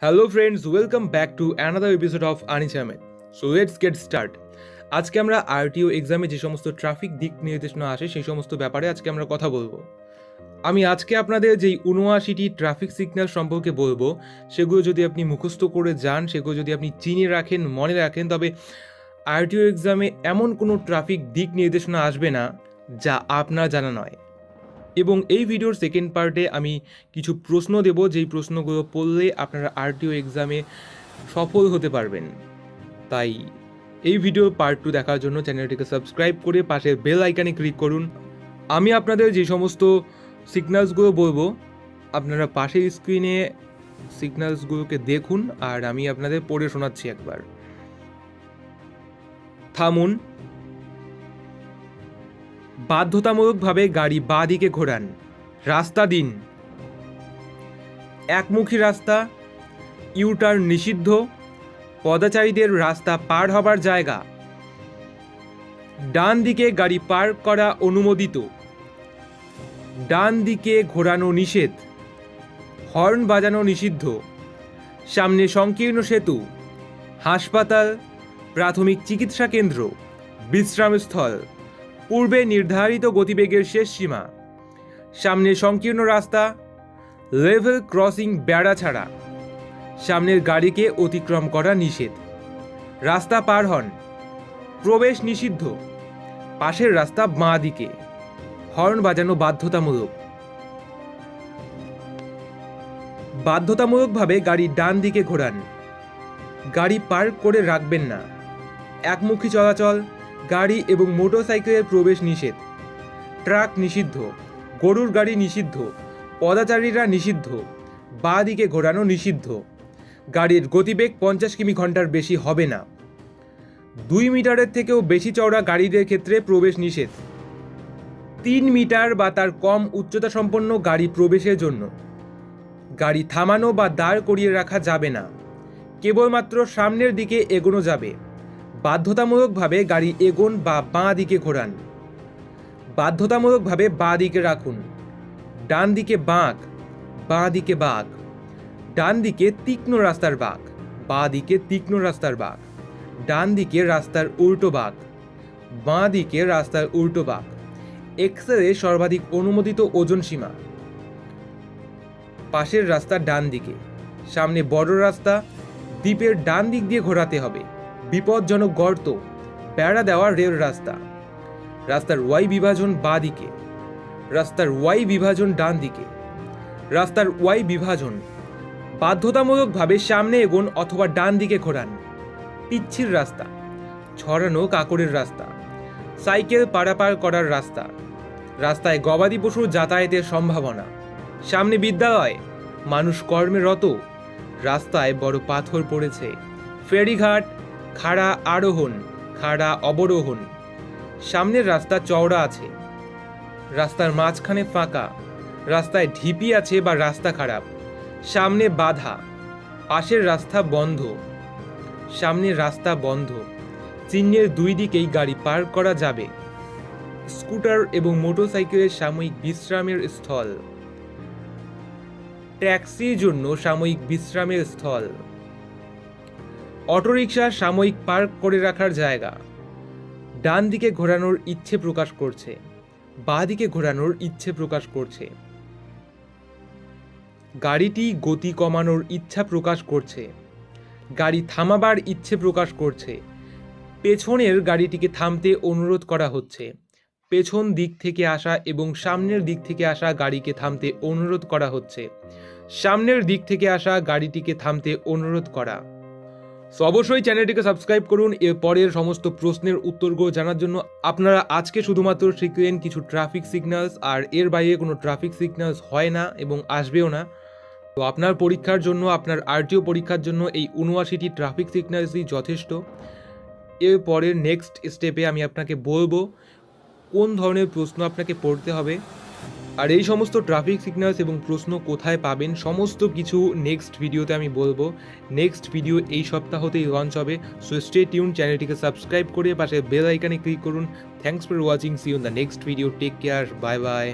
Hello friends, welcome back to another episode of Anichamet. So let's get start. আজকে আমরা RTO এক্সামে যে সমস্ত ট্রাফিক দিক নির্দেশনা আসে সেই সমস্ত ব্যাপারে আজকে আমরা কথা বলবো। আমি আজকে আপনাদের যেই ৭৯টি ট্রাফিক সিগন্যাল সম্পর্কে বলবো সেগুলো যদি আপনি মুখস্থ করে যান, সেগুলো যদি আপনি চিনে রাখেন, মনে রাখেন, তবে আরটিও এক্সামে এমন কোনো ট্রাফিক দিক নির্দেশনা আসবে না যা আপনার জানা নয়। এবং এই ভিডিওর সেকেন্ড পার্টে আমি কিছু প্রশ্ন দেব, যেই প্রশ্নগুলো পড়লে আপনারা আরটিও এক্সামে সফল হতে পারবেন। তাই এই ভিডিওর পার্ট 2 দেখার জন্য চ্যানেলটিকে সাবস্ক্রাইব করে পাশের বেল আইকনে ক্লিক করুন। আমি আপনাদের যে সমস্ত সিগন্যালসগুলো বলবো আপনারা পাশের স্ক্রিনে সিগন্যালসগুলোকে দেখুন, আর আমি আপনাদের পড়ে শোনাচ্ছি একবার। থামুন। বাধ্যতামূলকভাবে গাড়ি বাঁ দিকে ঘোরান। রাস্তা দিন। একমুখী রাস্তা। ইউটার্ন নিষিদ্ধ। পদচারীদের রাস্তা পার হবার জায়গা। ডান দিকে গাড়ি পার্ক করা অনুমোদিত। ডান দিকে ঘোরানো নিষেধ। হর্ন বাজানো নিষিদ্ধ। সামনে সংকীর্ণ সেতু। হাসপাতাল, প্রাথমিক চিকিৎসা কেন্দ্র, বিশ্রামস্থল। পূর্বে নির্ধারিত গতিবেগের শেষ সীমা। সামনে সংকীর্ণ রাস্তা। লেভেল ক্রসিং বেড়া ছাড়া। সামনের গাড়িকে অতিক্রম করা নিষেধ। রাস্তা পার হন। প্রবেশ নিষিদ্ধ। পাশের রাস্তা বাঁ দিকে। হর্ন বাজানো বাধ্যতামূলক। বাধ্যতামূলকভাবে গাড়ি ডান দিকে ঘোরান। গাড়ি পার্ক করে রাখবেন না। একমুখী চলাচল। গাড়ি এবং মোটরসাইকেলের প্রবেশ নিষেধ। ট্রাক নিষিদ্ধ। গরুর গাড়ি নিষিদ্ধ। পদাচারীরা নিষিদ্ধ। বাঁ দিকে ঘোরানো নিষিদ্ধ। গাড়ির গতিবেগ 50 কিমি/ঘন্টার বেশি হবে না। 2 মিটারের থেকেও বেশি চওড়া গাড়িদের ক্ষেত্রে প্রবেশ নিষেধ। 3 মিটার বা তার কম উচ্চতা সম্পন্ন গাড়ি প্রবেশের জন্য। গাড়ি থামানো বা দাঁড় করিয়ে রাখা যাবে না। কেবলমাত্র সামনের দিকে এগোনো যাবে। বাধ্যতামূলকভাবে গাড়ি এগোন বা বাঁ দিকে ঘোরান। বাধ্যতামূলকভাবে বাঁ দিকে রাখুন। ডান দিকে বাঁক। বাঁ দিকে বাঁক। ডান দিকে তীক্ষ্ণ রাস্তার বাঁক। বাঁ দিকে তীক্ষ্ণ রাস্তার বাঁক। ডান দিকে রাস্তার উল্টো বাঁক। বাঁ দিকে রাস্তার উল্টো বাঁক। এক্সেলে সর্বাধিক অনুমোদিত ওজন সীমা। পাশের রাস্তা ডান দিকে। সামনে বড় রাস্তা। দ্বীপের ডান দিক দিয়ে ঘোরাতে হবে। বিপজ্জনক গর্ত। বেড়া দেওয়া রেল রাস্তা। রাস্তার ওয়াই বিভাজন বাঁ দিকে। রাস্তার ওয়াই বিভাজন ডান দিকে। রাস্তার ওয়াই বিভাজন। বাধ্যতামূলকভাবে সামনে এগোন অথবা ডান দিকে ঘোরান। পিচ্ছিল রাস্তা। ছড়ানো কাকড়ের রাস্তা। সাইকেল পারাপার করার রাস্তা। রাস্তায় গবাদি পশুর যাতায়াতের সম্ভাবনা। সামনে বিদ্যালয়। মানুষ কর্মে রত। রাস্তায় বড় পাথর পড়েছে। ফেরিঘাট। খাড়া আরোহণ। খাড়া অবরোহণ। সামনের রাস্তা চওড়া আছে। রাস্তার মাঝখানে ফাঁকা। রাস্তায় ঢিপি আছে বা রাস্তা খারাপ। সামনে বাধা। পাশের রাস্তা বন্ধ। সামনের রাস্তা বন্ধ। চিহ্নের 2 দিকেই গাড়ি পার্ক করা যাবে। স্কুটার এবং মোটরসাইকেলের সাময়িক বিশ্রামের স্থল। ট্যাক্সির জন্য সাময়িক বিশ্রামের স্থল। অটোরিকশা সাময়িক পার্ক করে রাখার জায়গা। ডান দিকে ঘোরানোর ইচ্ছে প্রকাশ করছে। বাঁ দিকে ঘোরানোর ইচ্ছে প্রকাশ করছে। গাড়িটি গতি কমানোর ইচ্ছা প্রকাশ করছে। গাড়ি থামাবার ইচ্ছে প্রকাশ করছে। পেছনের গাড়িটিকে থামতে অনুরোধ করা হচ্ছে। পেছন দিক থেকে আসা এবং সামনের দিক থেকে আসা গাড়িকে থামতে অনুরোধ করা হচ্ছে। সামনের দিক থেকে আসা গাড়িটিকে থামতে অনুরোধ করা। সো অবশ্যই চ্যানেলটিকে সাবস্ক্রাইব করুন এর পরের সমস্ত প্রশ্নের উত্তরগুলো জানার জন্য। আপনারা আজকে শুধুমাত্র শিখলেন কিছু ট্রাফিক সিগন্যালস, আর এর বাইরে কোনো ট্রাফিক সিগন্যালস হয় না এবং আসবেও না। তো আপনার পরীক্ষার জন্য, আপনার আরটিও পরীক্ষার জন্য এই ৭৯টি ট্রাফিক সিগন্যালসই যথেষ্ট। এর পরের নেক্সট স্টেপে আমি আপনাকে বলবো কোন ধরনের প্রশ্ন আপনাকে পড়তে হবে, আর এই সমস্ত ট্রাফিক সিগন্যালস এবং প্রশ্ন কোথায় পাবেন সমস্ত কিছু নেক্সট ভিডিওতে আমি বলবো। নেক্সট ভিডিও এই সপ্তাহতেই লঞ্চ হবে। সো স্টে টিউন, চ্যানেলটিকে সাবস্ক্রাইব করে পাশে বেল আইকনে ক্লিক করুন। Thanks for watching. See you in the next video. Take care. Bye by.